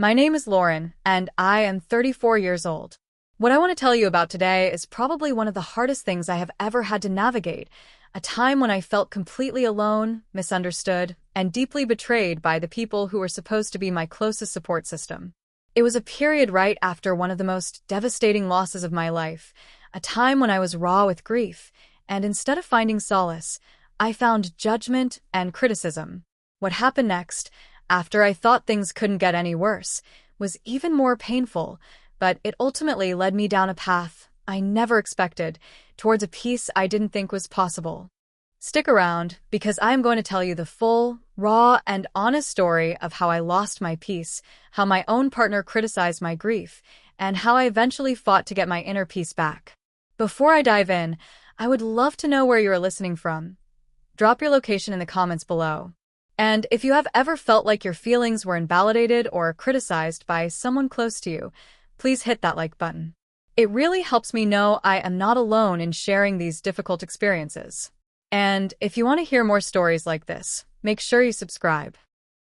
My name is Lauren, and I am 34 years old. What I want to tell you about today is probably one of the hardest things I have ever had to navigate, a time when I felt completely alone, misunderstood, and deeply betrayed by the people who were supposed to be my closest support system. It was a period right after one of the most devastating losses of my life, a time when I was raw with grief, and instead of finding solace, I found judgment and criticism. What happened next, after I thought things couldn't get any worse, was even more painful, but it ultimately led me down a path I never expected, towards a peace I didn't think was possible. Stick around, because I am going to tell you the full, raw, and honest story of how I lost my peace, how my own partner criticized my grief, and how I eventually fought to get my inner peace back. Before I dive in, I would love to know where you are listening from. Drop your location in the comments below. And if you have ever felt like your feelings were invalidated or criticized by someone close to you, please hit that like button. It really helps me know I am not alone in sharing these difficult experiences. And if you want to hear more stories like this, make sure you subscribe.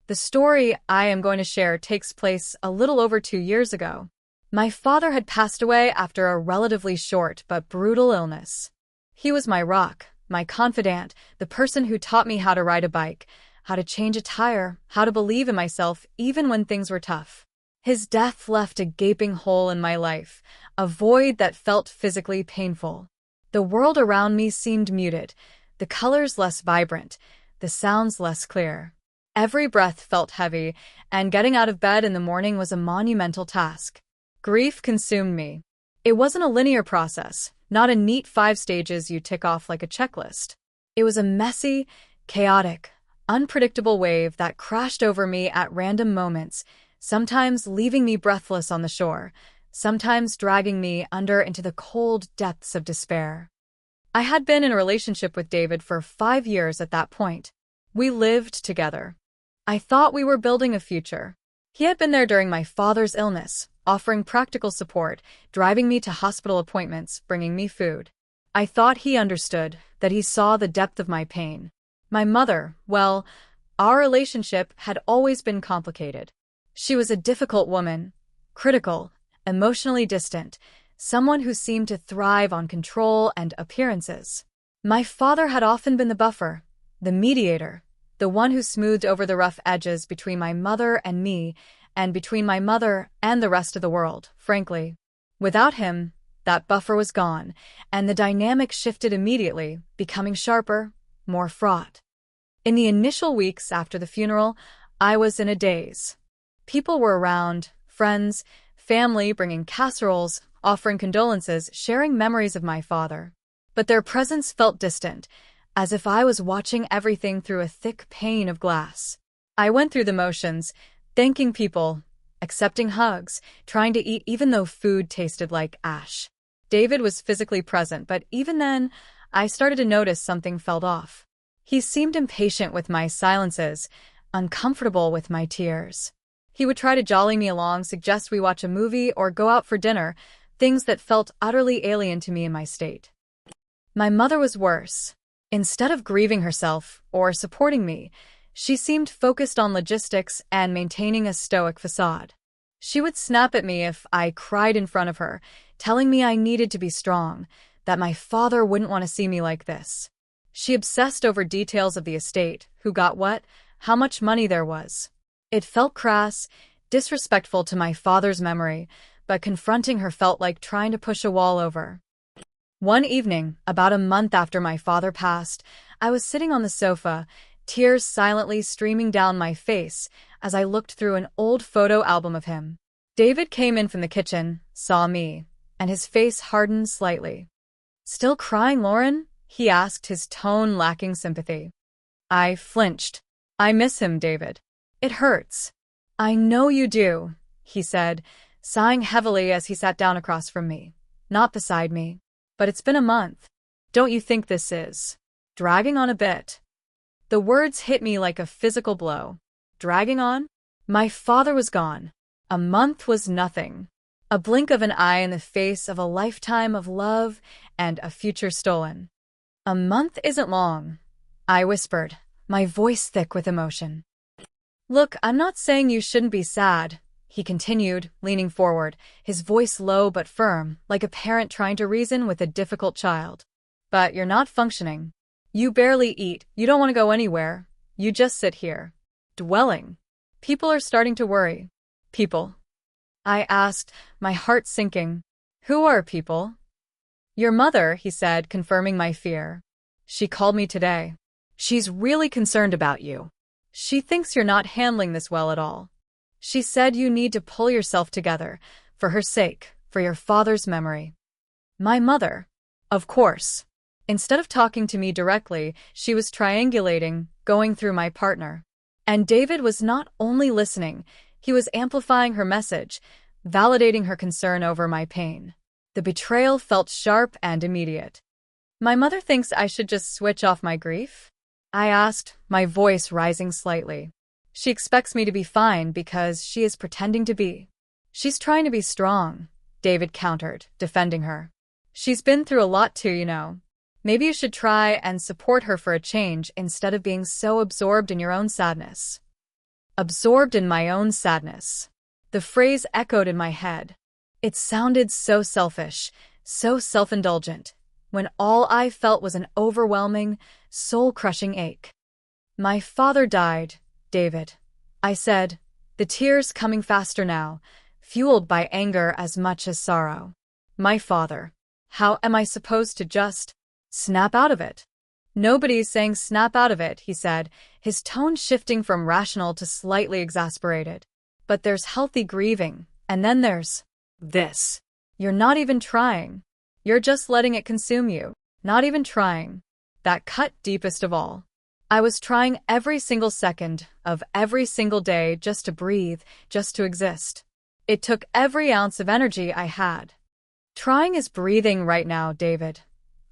The story I am going to share takes place a little over 2 years ago. My father had passed away after a relatively short but brutal illness. He was my rock, my confidant, the person who taught me how to ride a bike, how to change a tire, how to believe in myself even when things were tough. His death left a gaping hole in my life, a void that felt physically painful. The world around me seemed muted, the colors less vibrant, the sounds less clear. Every breath felt heavy, and getting out of bed in the morning was a monumental task. Grief consumed me. It wasn't a linear process, not a neat 5 stages you tick off like a checklist. It was a messy, chaotic, unpredictable wave that crashed over me at random moments, sometimes leaving me breathless on the shore, sometimes dragging me under into the cold depths of despair. I had been in a relationship with David for 5 years at that point. We lived together. I thought we were building a future. He had been there during my father's illness, offering practical support, driving me to hospital appointments, bringing me food. I thought he understood, that he saw the depth of my pain. My mother, well, our relationship had always been complicated. She was a difficult woman, critical, emotionally distant, someone who seemed to thrive on control and appearances. My father had often been the buffer, the mediator, the one who smoothed over the rough edges between my mother and me, and between my mother and the rest of the world, frankly. Without him, that buffer was gone, and the dynamic shifted immediately, becoming sharper, more fraught. In the initial weeks after the funeral, I was in a daze. People were around, friends, family bringing casseroles, offering condolences, sharing memories of my father. But their presence felt distant, as if I was watching everything through a thick pane of glass. I went through the motions, thanking people, accepting hugs, trying to eat even though food tasted like ash. David was physically present, but even then, I started to notice something felt off. He seemed impatient with my silences, uncomfortable with my tears. He would try to jolly me along, suggest we watch a movie or go out for dinner, things that felt utterly alien to me in my state. My mother was worse. Instead of grieving herself or supporting me, she seemed focused on logistics and maintaining a stoic facade. She would snap at me if I cried in front of her, telling me I needed to be strong, that my father wouldn't want to see me like this. She obsessed over details of the estate, who got what, how much money there was. It felt crass, disrespectful to my father's memory, but confronting her felt like trying to push a wall over. One evening, about a month after my father passed, I was sitting on the sofa, tears silently streaming down my face as I looked through an old photo album of him. David came in from the kitchen, saw me, and his face hardened slightly. "Still crying, Lauren?" he asked, his tone lacking sympathy. I flinched. "I miss him, David. It hurts." "I know you do," he said, sighing heavily as he sat down across from me, not beside me. "But it's been a month. Don't you think this is dragging on a bit?" The words hit me like a physical blow. Dragging on? My father was gone. A month was nothing. A blink of an eye in the face of a lifetime of love and a future stolen. "A month isn't long," I whispered, my voice thick with emotion. "Look, I'm not saying you shouldn't be sad. he continued, leaning forward, his voice low but firm, like a parent trying to reason with a difficult child. But you're not functioning. You barely eat, you don't want to go anywhere. You just sit here. Dwelling. People are starting to worry. People? I asked, my heart sinking. Who are people? Your mother, he said, confirming my fear. She called me today. She's really concerned about you. She thinks you're not handling this well at all. She said you need to pull yourself together, for her sake, for your father's memory. My mother? Of course. Instead of talking to me directly, she was triangulating, going through my partner. And David was not only listening, he was amplifying her message, validating her concern over my pain. The betrayal felt sharp and immediate. My mother thinks I should just switch off my grief? I asked, my voice rising slightly. She expects me to be fine because she is pretending to be. She's trying to be strong, David countered, defending her. She's been through a lot too, you know. Maybe you should try and support her for a change instead of being so absorbed in your own sadness. Absorbed in my own sadness. The phrase echoed in my head. It sounded so selfish, so self-indulgent, when all I felt was an overwhelming, soul-crushing ache. My father died, David, I said, the tears coming faster now, fueled by anger as much as sorrow. My father. How am I supposed to just snap out of it? Nobody's saying snap out of it, he said, his tone shifting from rational to slightly exasperated. But there's healthy grieving, and then there's this. You're not even trying. You're just letting it consume you. Not even trying. That cut deepest of all. I was trying every single second of every single day just to breathe, just to exist. It took every ounce of energy I had. Trying is breathing right now, David,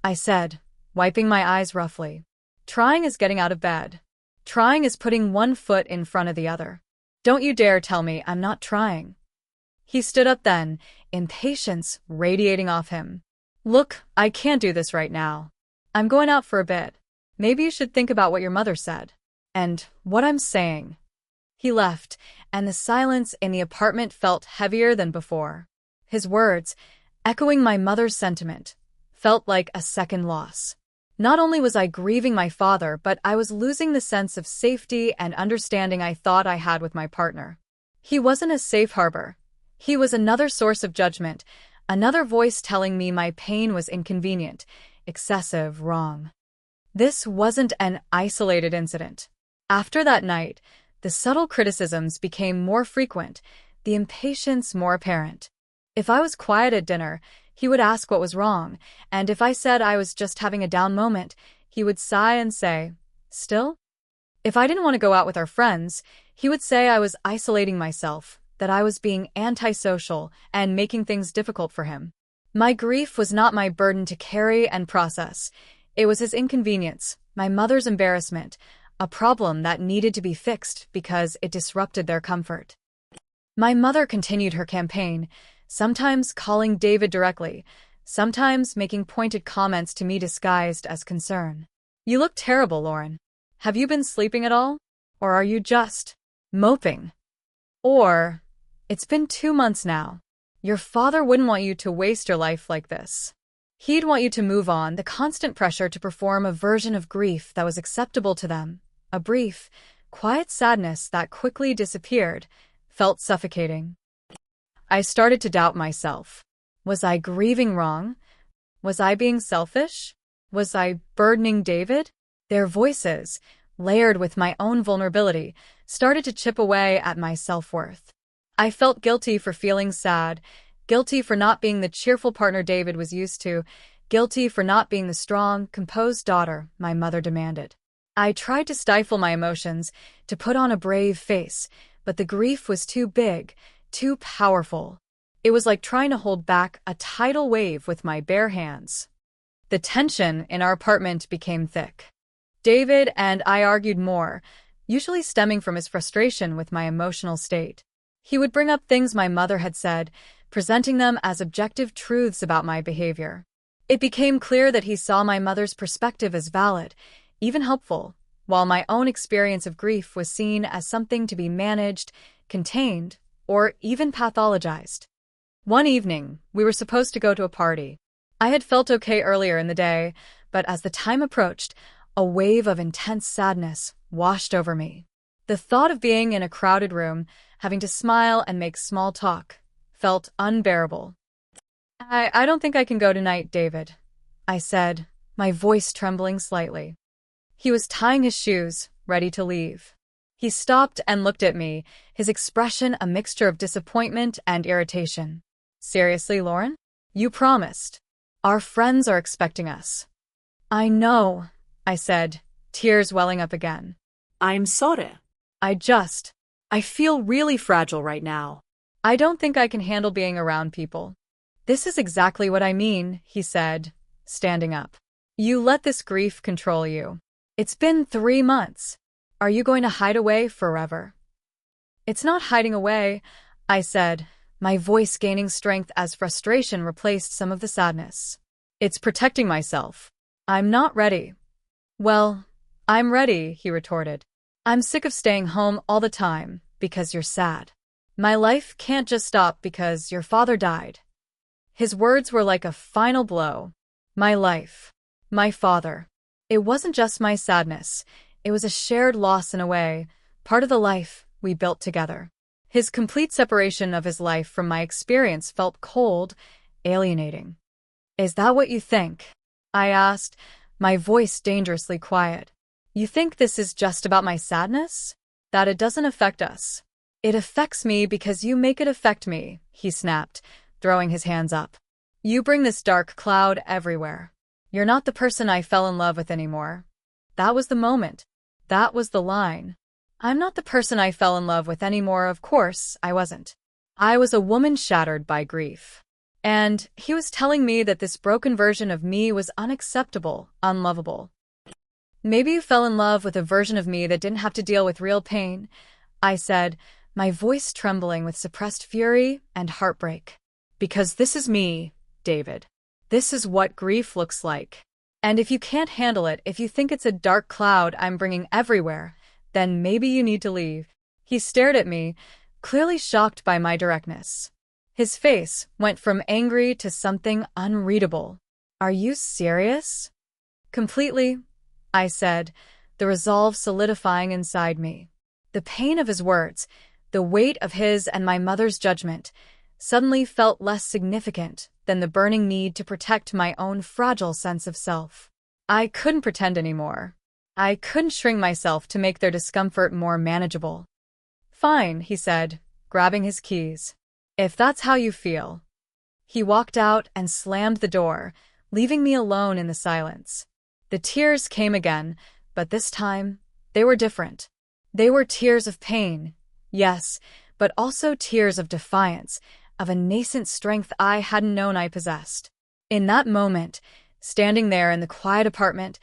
I said, wiping my eyes roughly. Trying is getting out of bed. Trying is putting one foot in front of the other. Don't you dare tell me I'm not trying. He stood up then, impatience radiating off him. Look, I can't do this right now. I'm going out for a bit. Maybe you should think about what your mother said. And what I'm saying. He left, and the silence in the apartment felt heavier than before. His words, echoing my mother's sentiment, felt like a second loss. Not only was I grieving my father, but I was losing the sense of safety and understanding I thought I had with my partner. He wasn't a safe harbor. He was another source of judgment, another voice telling me my pain was inconvenient, excessive, wrong. This wasn't an isolated incident. After that night, the subtle criticisms became more frequent, the impatience more apparent. If I was quiet at dinner, he would ask what was wrong, and if I said I was just having a down moment, he would sigh and say, "Still?" If I didn't want to go out with our friends, he would say I was isolating myself, that I was being antisocial and making things difficult for him. My grief was not my burden to carry and process. It was his inconvenience, my mother's embarrassment, a problem that needed to be fixed because it disrupted their comfort. My mother continued her campaign, sometimes calling David directly, sometimes making pointed comments to me disguised as concern. "You look terrible, Lauren. Have you been sleeping at all? Or are you just moping? Or, it's been 2 months now. Your father wouldn't want you to waste your life like this. He'd want you to move on." The constant pressure to perform a version of grief that was acceptable to them, a brief, quiet sadness that quickly disappeared, felt suffocating. I started to doubt myself. Was I grieving wrong? Was I being selfish? Was I burdening David? Their voices, layered with my own vulnerability, started to chip away at my self-worth. I felt guilty for feeling sad, guilty for not being the cheerful partner David was used to, guilty for not being the strong, composed daughter my mother demanded. I tried to stifle my emotions, to put on a brave face, but the grief was too big, too powerful. It was like trying to hold back a tidal wave with my bare hands. The tension in our apartment became thick. David and I argued more, usually stemming from his frustration with my emotional state. He would bring up things my mother had said, presenting them as objective truths about my behavior. It became clear that he saw my mother's perspective as valid, even helpful, while my own experience of grief was seen as something to be managed, contained, or even pathologized. One evening, we were supposed to go to a party. I had felt okay earlier in the day, but as the time approached, a wave of intense sadness washed over me. The thought of being in a crowded room, having to smile and make small talk, felt unbearable. I don't think I can go tonight, David, I said, my voice trembling slightly. He was tying his shoes, ready to leave. He stopped and looked at me, his expression a mixture of disappointment and irritation. Seriously, Lauren? You promised. Our friends are expecting us. I know, I said, tears welling up again. I'm sorry. I feel really fragile right now. I don't think I can handle being around people. This is exactly what I mean, he said, standing up. You let this grief control you. It's been 3 months. Are you going to hide away forever? It's not hiding away, I said, my voice gaining strength as frustration replaced some of the sadness. It's protecting myself. I'm not ready. Well, I'm ready, he retorted. I'm sick of staying home all the time because you're sad. My life can't just stop because your father died. His words were like a final blow. My life. My father. It wasn't just my sadness. It was a shared loss in a way, part of the life we built together. His complete separation of his life from my experience felt cold, alienating. Is that what you think? I asked, my voice dangerously quiet. You think this is just about my sadness? That it doesn't affect us? It affects me because you make it affect me, he snapped, throwing his hands up. You bring this dark cloud everywhere. You're not the person I fell in love with anymore. That was the moment. That was the line. I'm not the person I fell in love with anymore, of course, I wasn't. I was a woman shattered by grief. And he was telling me that this broken version of me was unacceptable, unlovable. Maybe you fell in love with a version of me that didn't have to deal with real pain, I said, my voice trembling with suppressed fury and heartbreak. Because this is me, David. This is what grief looks like. And if you can't handle it, if you think it's a dark cloud I'm bringing everywhere, then maybe you need to leave. He stared at me, clearly shocked by my directness. His face went from angry to something unreadable. Are you serious? Completely, I said, the resolve solidifying inside me. The pain of his words, the weight of his and my mother's judgment, suddenly felt less significant than the burning need to protect my own fragile sense of self. I couldn't pretend anymore. I couldn't shrink myself to make their discomfort more manageable. Fine, he said, grabbing his keys. If that's how you feel. He walked out and slammed the door, leaving me alone in the silence. The tears came again, but this time, they were different. They were tears of pain, yes, but also tears of defiance, of a nascent strength I hadn't known I possessed. In that moment, standing there in the quiet apartment,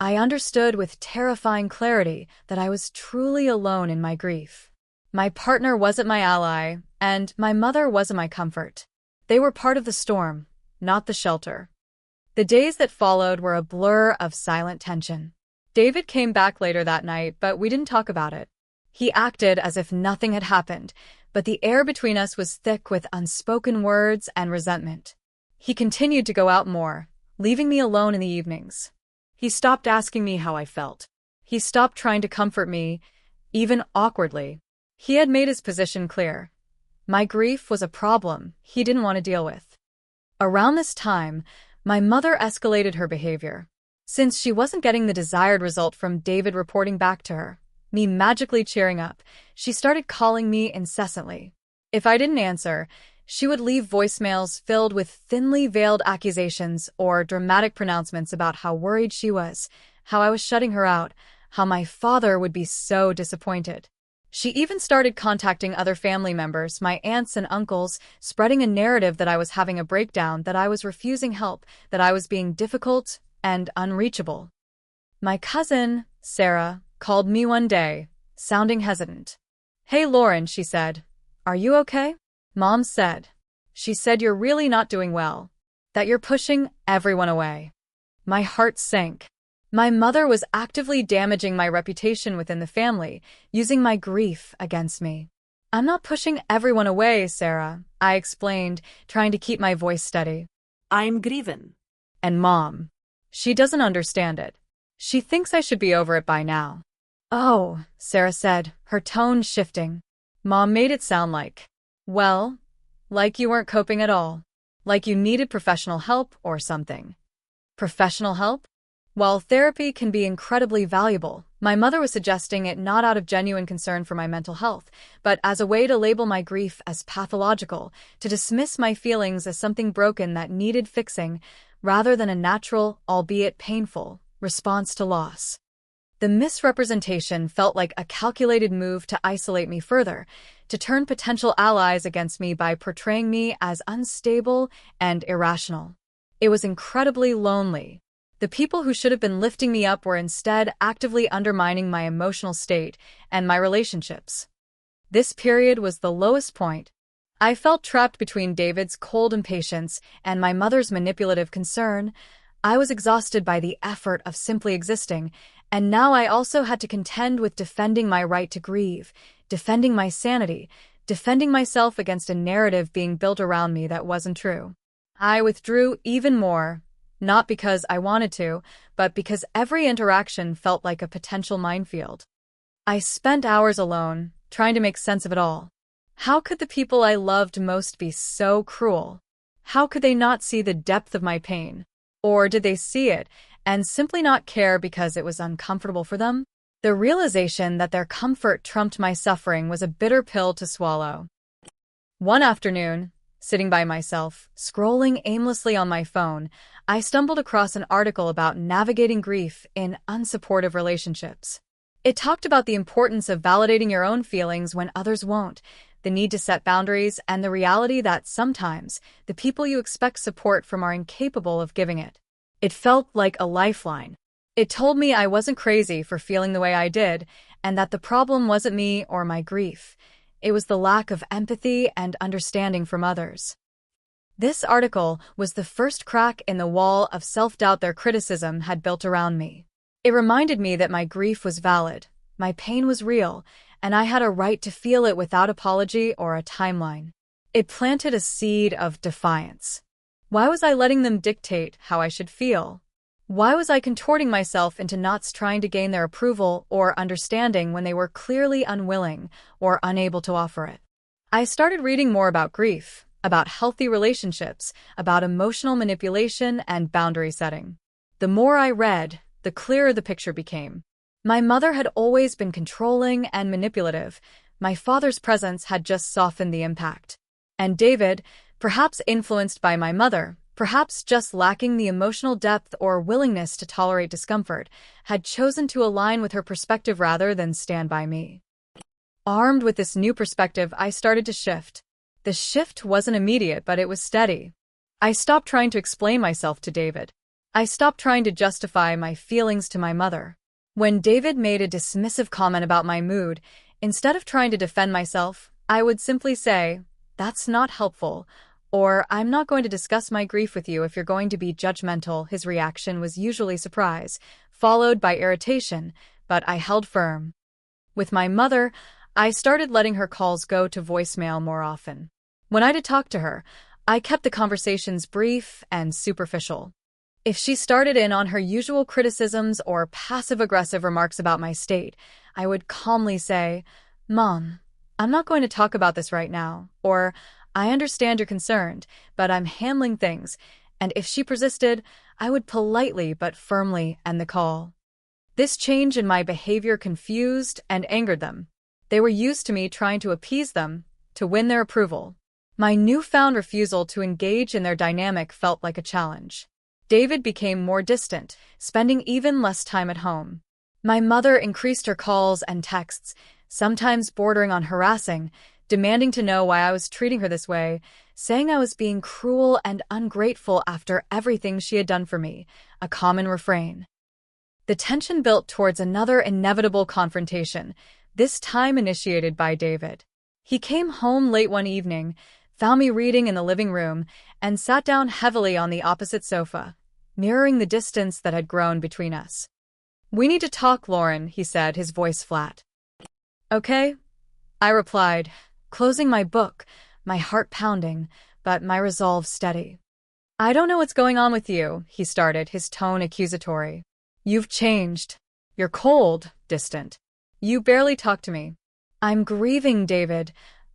I understood with terrifying clarity that I was truly alone in my grief. My partner wasn't my ally, and my mother wasn't my comfort. They were part of the storm, not the shelter. The days that followed were a blur of silent tension. David came back later that night, but we didn't talk about it. He acted as if nothing had happened, but the air between us was thick with unspoken words and resentment. He continued to go out more, leaving me alone in the evenings. He stopped asking me how I felt. He stopped trying to comfort me, even awkwardly. He had made his position clear. My grief was a problem he didn't want to deal with. Around this time, my mother escalated her behavior. Since she wasn't getting the desired result from David reporting back to her, me magically cheering up, she started calling me incessantly. If I didn't answer, she would leave voicemails filled with thinly veiled accusations or dramatic pronouncements about how worried she was, how I was shutting her out, how my father would be so disappointed. She even started contacting other family members, my aunts and uncles, spreading a narrative that I was having a breakdown, that I was refusing help, that I was being difficult and unreachable. My cousin, Sarah, called me one day, sounding hesitant. Hey Lauren, she said. Are you okay? Mom said. She said you're really not doing well. That you're pushing everyone away. My heart sank. My mother was actively damaging my reputation within the family, using my grief against me. I'm not pushing everyone away, Sarah, I explained, trying to keep my voice steady. I'm grieving. And Mom. She doesn't understand it. She thinks I should be over it by now. Oh, Sarah said, her tone shifting. Mom made it sound like, well, like you weren't coping at all. Like you needed professional help or something. Professional help? While therapy can be incredibly valuable, my mother was suggesting it not out of genuine concern for my mental health, but as a way to label my grief as pathological, to dismiss my feelings as something broken that needed fixing, rather than a natural, albeit painful, response to loss. The misrepresentation felt like a calculated move to isolate me further, to turn potential allies against me by portraying me as unstable and irrational. It was incredibly lonely. The people who should have been lifting me up were instead actively undermining my emotional state and my relationships. This period was the lowest point. I felt trapped between David's cold impatience and my mother's manipulative concern. I was exhausted by the effort of simply existing, and now I also had to contend with defending my right to grieve, defending my sanity, defending myself against a narrative being built around me that wasn't true. I withdrew even more, not because I wanted to, but because every interaction felt like a potential minefield. I spent hours alone, trying to make sense of it all. How could the people I loved most be so cruel? How could they not see the depth of my pain? Or did they see it and simply not care because it was uncomfortable for them? The realization that their comfort trumped my suffering was a bitter pill to swallow. One afternoon, sitting by myself, scrolling aimlessly on my phone, I stumbled across an article about navigating grief in unsupportive relationships. It talked about the importance of validating your own feelings when others won't, the need to set boundaries, and the reality that sometimes the people you expect support from are incapable of giving it. It felt like a lifeline. It told me I wasn't crazy for feeling the way I did, and that the problem wasn't me or my grief. It was the lack of empathy and understanding from others. This article was the first crack in the wall of self-doubt their criticism had built around me. It reminded me that my grief was valid, my pain was real, and I had a right to feel it without apology or a timeline. It planted a seed of defiance. Why was I letting them dictate how I should feel? Why was I contorting myself into knots trying to gain their approval or understanding when they were clearly unwilling or unable to offer it? I started reading more about grief, about healthy relationships, about emotional manipulation and boundary setting. The more I read, the clearer the picture became. My mother had always been controlling and manipulative. My father's presence had just softened the impact. And David, perhaps influenced by my mother, perhaps just lacking the emotional depth or willingness to tolerate discomfort, had chosen to align with her perspective rather than stand by me. Armed with this new perspective, I started to shift. The shift wasn't immediate, but it was steady. I stopped trying to explain myself to David. I stopped trying to justify my feelings to my mother. When David made a dismissive comment about my mood, instead of trying to defend myself, I would simply say, "That's not helpful," or "I'm not going to discuss my grief with you if you're going to be judgmental." His reaction was usually surprise, followed by irritation, but I held firm. With my mother, I started letting her calls go to voicemail more often. When I did talk to her, I kept the conversations brief and superficial. If she started in on her usual criticisms or passive-aggressive remarks about my state, I would calmly say, "Mom, I'm not going to talk about this right now," or "I understand you're concerned, but I'm handling things," and if she persisted, I would politely but firmly end the call. This change in my behavior confused and angered them. They were used to me trying to appease them, to win their approval. My newfound refusal to engage in their dynamic felt like a challenge. David became more distant, spending even less time at home. My mother increased her calls and texts, sometimes bordering on harassing, demanding to know why I was treating her this way, saying I was being cruel and ungrateful after everything she had done for me, a common refrain. The tension built towards another inevitable confrontation, this time initiated by David. He came home late one evening, found me reading in the living room, and sat down heavily on the opposite sofa, mirroring the distance that had grown between us. "We need to talk, Lauren," he said, his voice flat. "Okay," I replied, closing my book, my heart pounding, but my resolve steady. "I don't know what's going on with you," he started, his tone accusatory. "You've changed. You're cold, distant. You barely talk to me." "I'm grieving, David,"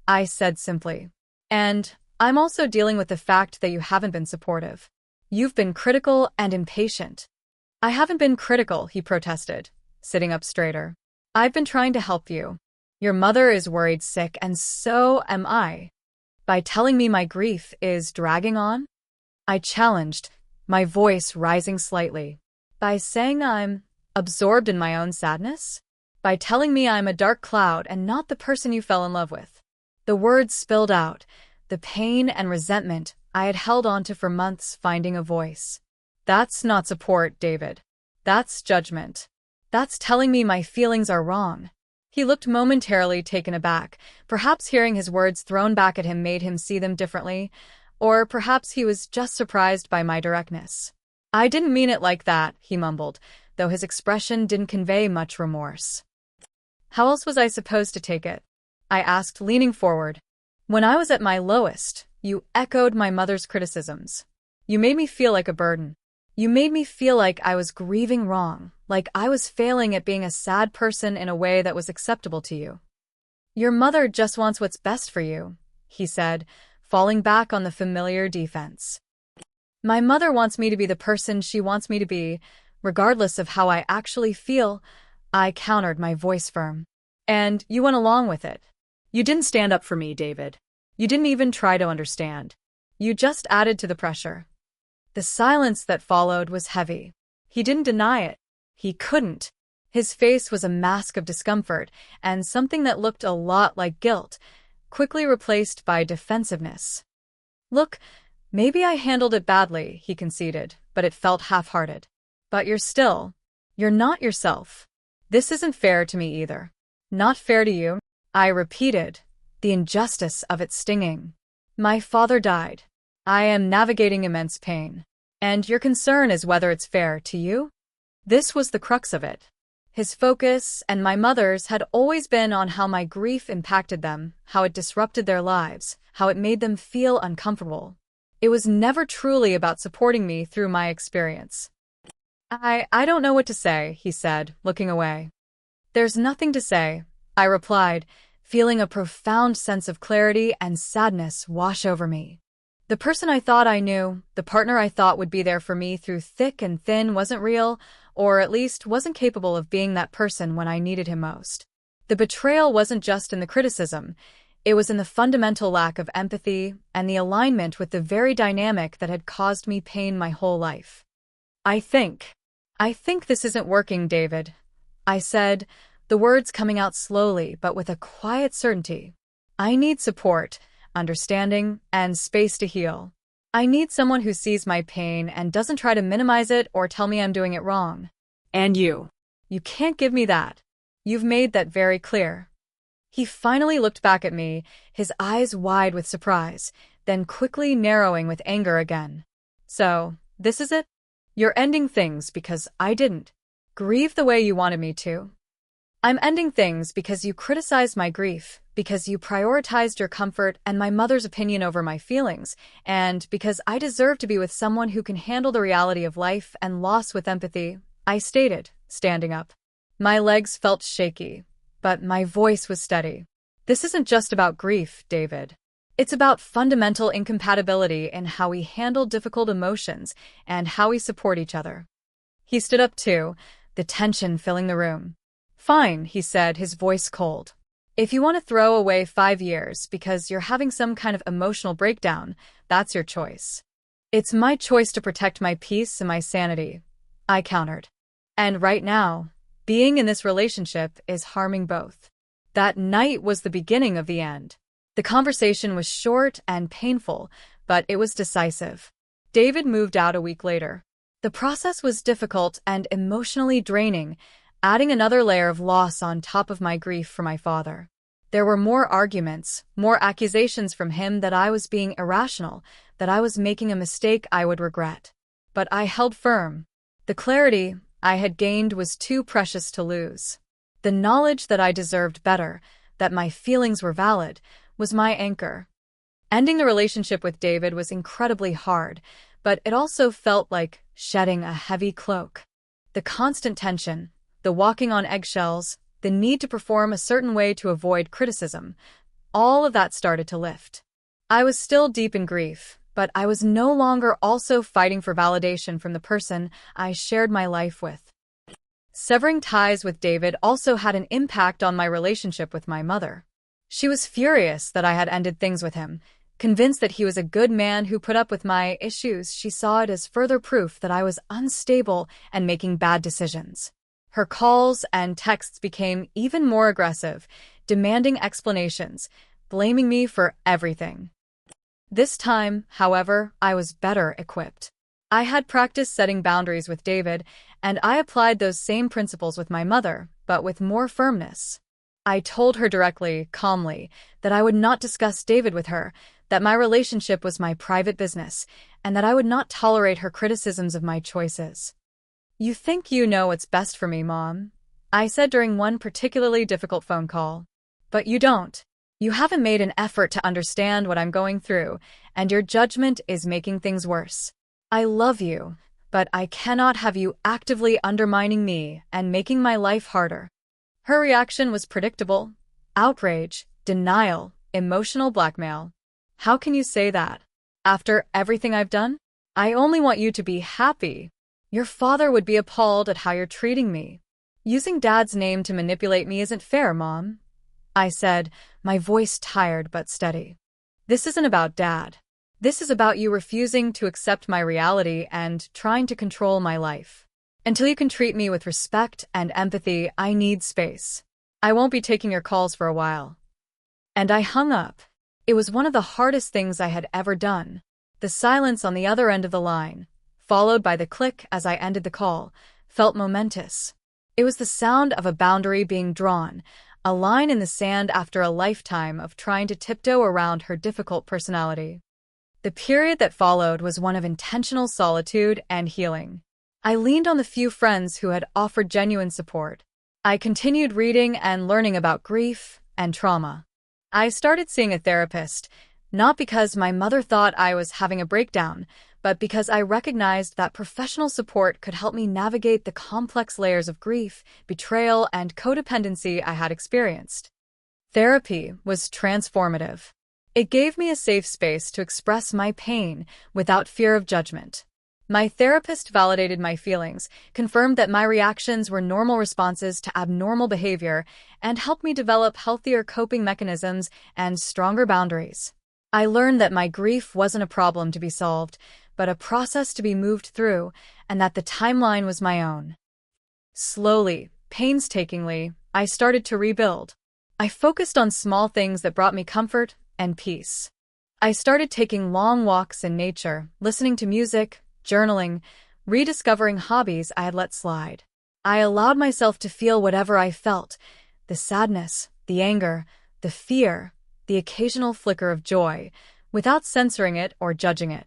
I said simply. "And I'm also dealing with the fact that you haven't been supportive. You've been critical and impatient." "I haven't been critical," he protested, sitting up straighter. "I've been trying to help you. Your mother is worried sick, and so am I. By telling me my grief is dragging on?" I challenged, my voice rising slightly. "By saying I'm absorbed in my own sadness? By telling me I'm a dark cloud and not the person you fell in love with?" The words spilled out, the pain and resentment I had held onto for months finding a voice. "That's not support, David. That's judgment. That's telling me my feelings are wrong." He looked momentarily taken aback. Perhaps hearing his words thrown back at him made him see them differently, or perhaps he was just surprised by my directness. "I didn't mean it like that," he mumbled, though his expression didn't convey much remorse. "How else was I supposed to take it?" I asked, leaning forward. "When I was at my lowest, you echoed my mother's criticisms. You made me feel like a burden. You made me feel like I was grieving wrong, like I was failing at being a sad person in a way that was acceptable to you. Your mother just wants what's best for you," he said, falling back on the familiar defense. "My mother wants me to be the person she wants me to be, regardless of how I actually feel," I countered, my voice firm. "And you went along with it. You didn't stand up for me, David. You didn't even try to understand. You just added to the pressure." The silence that followed was heavy. He didn't deny it. He couldn't. His face was a mask of discomfort, and something that looked a lot like guilt, quickly replaced by defensiveness. "Look, maybe I handled it badly," he conceded, but it felt half-hearted. "But you're not yourself. This isn't fair to me either." "Not fair to you?" I repeated, the injustice of it stinging. "My father died. I am navigating immense pain. And your concern is whether it's fair to you?" This was the crux of it. His focus, and my mother's, had always been on how my grief impacted them, how it disrupted their lives, how it made them feel uncomfortable. It was never truly about supporting me through my experience. I don't know what to say," he said, looking away. "There's nothing to say," I replied, feeling a profound sense of clarity and sadness wash over me. The person I thought I knew, the partner I thought would be there for me through thick and thin, wasn't real, or at least wasn't capable of being that person when I needed him most. The betrayal wasn't just in the criticism. It was in the fundamental lack of empathy and the alignment with the very dynamic that had caused me pain my whole life. I think this isn't working, David," I said, the words coming out slowly but with a quiet certainty. "I need support, understanding, and space to heal. I need someone who sees my pain and doesn't try to minimize it or tell me I'm doing it wrong. And you can't give me that. You've made that very clear." He finally looked back at me, his eyes wide with surprise, then quickly narrowing with anger again. "So, this is it? You're ending things because I didn't grieve the way you wanted me to?" "I'm ending things because you criticized my grief, because you prioritized your comfort and my mother's opinion over my feelings, and because I deserve to be with someone who can handle the reality of life and loss with empathy," I stated, standing up. My legs felt shaky, but my voice was steady. "This isn't just about grief, David. It's about fundamental incompatibility in how we handle difficult emotions and how we support each other." He stood up too, the tension filling the room. "Fine," he said, his voice cold. "If you want to throw away 5 years because you're having some kind of emotional breakdown, that's your choice. It's my choice to protect my peace and my sanity," I countered. "And right now, being in this relationship is harming both." That night was the beginning of the end. The conversation was short and painful, but it was decisive. David moved out a week later. The process was difficult and emotionally draining, adding another layer of loss on top of my grief for my father. There were more arguments, more accusations from him that I was being irrational, that I was making a mistake I would regret. But I held firm. The clarity I had gained was too precious to lose. The knowledge that I deserved better, that my feelings were valid, was my anchor. Ending the relationship with David was incredibly hard, but it also felt like shedding a heavy cloak. The constant tension, the walking on eggshells, the need to perform a certain way to avoid criticism, all of that started to lift. I was still deep in grief, but I was no longer also fighting for validation from the person I shared my life with. Severing ties with David also had an impact on my relationship with my mother. She was furious that I had ended things with him. Convinced that he was a good man who put up with my issues, she saw it as further proof that I was unstable and making bad decisions. Her calls and texts became even more aggressive, demanding explanations, blaming me for everything. This time, however, I was better equipped. I had practiced setting boundaries with David, and I applied those same principles with my mother, but with more firmness. I told her directly, calmly, that I would not discuss David with her, that my relationship was my private business, and that I would not tolerate her criticisms of my choices. "You think you know what's best for me, Mom," I said during one particularly difficult phone call. "But you don't. You haven't made an effort to understand what I'm going through, and your judgment is making things worse. I love you, but I cannot have you actively undermining me and making my life harder." Her reaction was predictable: outrage, denial, emotional blackmail. "How can you say that? After everything I've done? I only want you to be happy. Your father would be appalled at how you're treating me. Using Dad's name to manipulate me isn't fair, Mom," I said, my voice tired but steady. "This isn't about Dad. This is about you refusing to accept my reality and trying to control my life. Until you can treat me with respect and empathy, I need space. I won't be taking your calls for a while." And I hung up. It was one of the hardest things I had ever done. The silence on the other end of the line, followed by the click as I ended the call, felt momentous. It was the sound of a boundary being drawn, a line in the sand after a lifetime of trying to tiptoe around her difficult personality. The period that followed was one of intentional solitude and healing. I leaned on the few friends who had offered genuine support. I continued reading and learning about grief and trauma. I started seeing a therapist, not because my mother thought I was having a breakdown, but because I recognized that professional support could help me navigate the complex layers of grief, betrayal, and codependency I had experienced. Therapy was transformative. It gave me a safe space to express my pain without fear of judgment. My therapist validated my feelings, confirmed that my reactions were normal responses to abnormal behavior, and helped me develop healthier coping mechanisms and stronger boundaries. I learned that my grief wasn't a problem to be solved, but a process to be moved through, and that the timeline was my own. Slowly, painstakingly, I started to rebuild. I focused on small things that brought me comfort and peace. I started taking long walks in nature, listening to music, journaling, rediscovering hobbies I had let slide. I allowed myself to feel whatever I felt: the sadness, the anger, the fear, the occasional flicker of joy, without censoring it or judging it.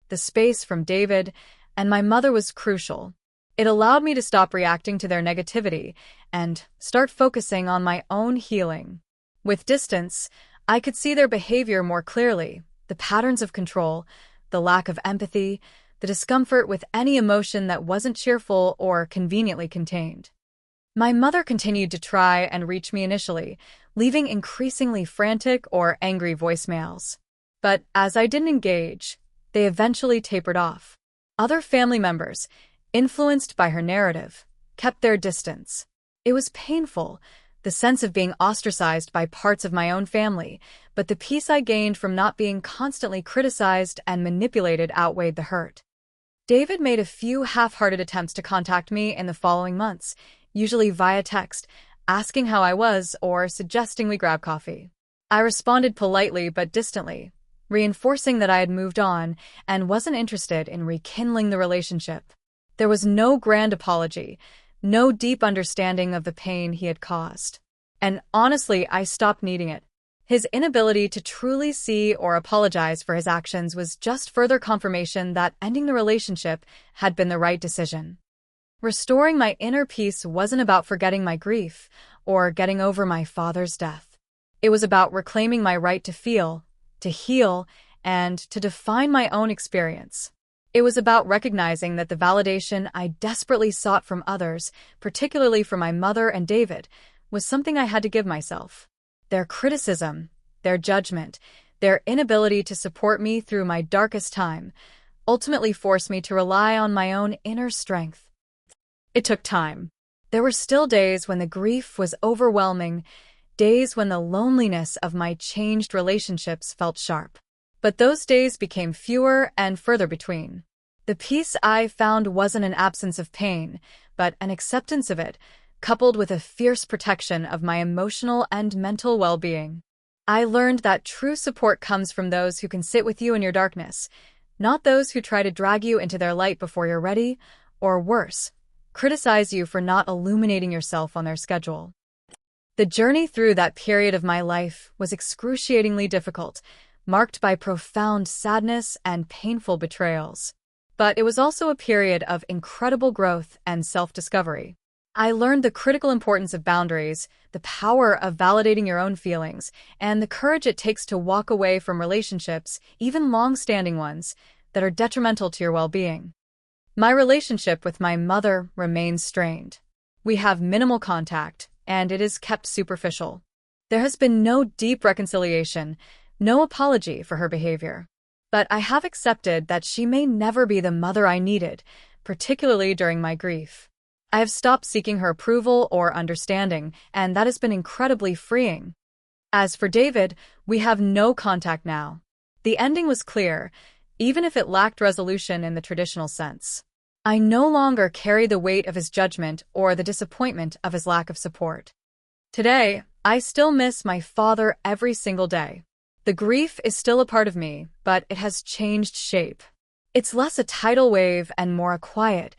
The space from David and my mother was crucial. It allowed me to stop reacting to their negativity and start focusing on my own healing. With distance, I could see their behavior more clearly: the patterns of control, the lack of empathy, the discomfort with any emotion that wasn't cheerful or conveniently contained. My mother continued to try and reach me initially, leaving increasingly frantic or angry voicemails. But as I didn't engage, they eventually tapered off. Other family members, influenced by her narrative, kept their distance. It was painful, the sense of being ostracized by parts of my own family, but the peace I gained from not being constantly criticized and manipulated outweighed the hurt. David made a few half-hearted attempts to contact me in the following months, usually via text, asking how I was or suggesting we grab coffee. I responded politely but distantly, reinforcing that I had moved on and wasn't interested in rekindling the relationship. There was no grand apology, no deep understanding of the pain he had caused. And honestly, I stopped needing it. His inability to truly see or apologize for his actions was just further confirmation that ending the relationship had been the right decision. Restoring my inner peace wasn't about forgetting my grief or getting over my father's death. It was about reclaiming my right to feel, to heal, and to define my own experience. It was about recognizing that the validation I desperately sought from others, particularly from my mother and David, was something I had to give myself. Their criticism, their judgment, their inability to support me through my darkest time, ultimately forced me to rely on my own inner strength. It took time. There were still days when the grief was overwhelming, days when the loneliness of my changed relationships felt sharp. But those days became fewer and further between. The peace I found wasn't an absence of pain, but an acceptance of it, coupled with a fierce protection of my emotional and mental well-being. I learned that true support comes from those who can sit with you in your darkness, not those who try to drag you into their light before you're ready, or worse, criticize you for not illuminating yourself on their schedule. The journey through that period of my life was excruciatingly difficult, marked by profound sadness and painful betrayals. But it was also a period of incredible growth and self-discovery. I learned the critical importance of boundaries, the power of validating your own feelings, and the courage it takes to walk away from relationships, even long-standing ones, that are detrimental to your well-being. My relationship with my mother remains strained. We have minimal contact, and it is kept superficial. There has been no deep reconciliation, no apology for her behavior. But I have accepted that she may never be the mother I needed, particularly during my grief. I have stopped seeking her approval or understanding, and that has been incredibly freeing. As for David, we have no contact now. The ending was clear, even if it lacked resolution in the traditional sense. I no longer carry the weight of his judgment or the disappointment of his lack of support. Today, I still miss my father every single day. The grief is still a part of me, but it has changed shape. It's less a tidal wave and more a quiet,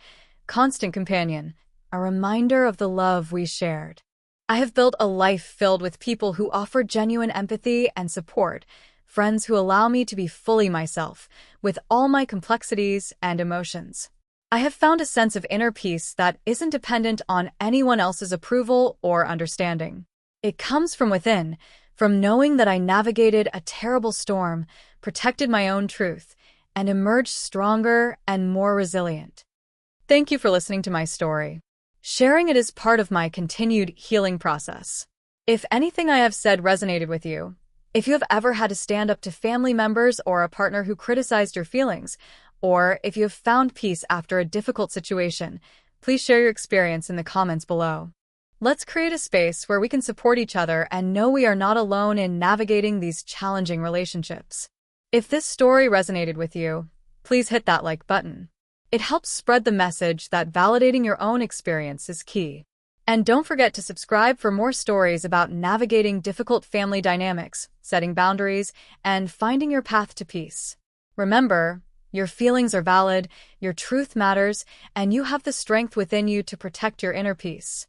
constant companion, a reminder of the love we shared. I have built a life filled with people who offer genuine empathy and support, friends who allow me to be fully myself, with all my complexities and emotions. I have found a sense of inner peace that isn't dependent on anyone else's approval or understanding. It comes from within, from knowing that I navigated a terrible storm, protected my own truth, and emerged stronger and more resilient. Thank you for listening to my story. Sharing it is part of my continued healing process. If anything I have said resonated with you, if you have ever had to stand up to family members or a partner who criticized your feelings, or if you have found peace after a difficult situation, please share your experience in the comments below. Let's create a space where we can support each other and know we are not alone in navigating these challenging relationships. If this story resonated with you, please hit that like button. It helps spread the message that validating your own experience is key. And don't forget to subscribe for more stories about navigating difficult family dynamics, setting boundaries, and finding your path to peace. Remember, your feelings are valid, your truth matters, and you have the strength within you to protect your inner peace.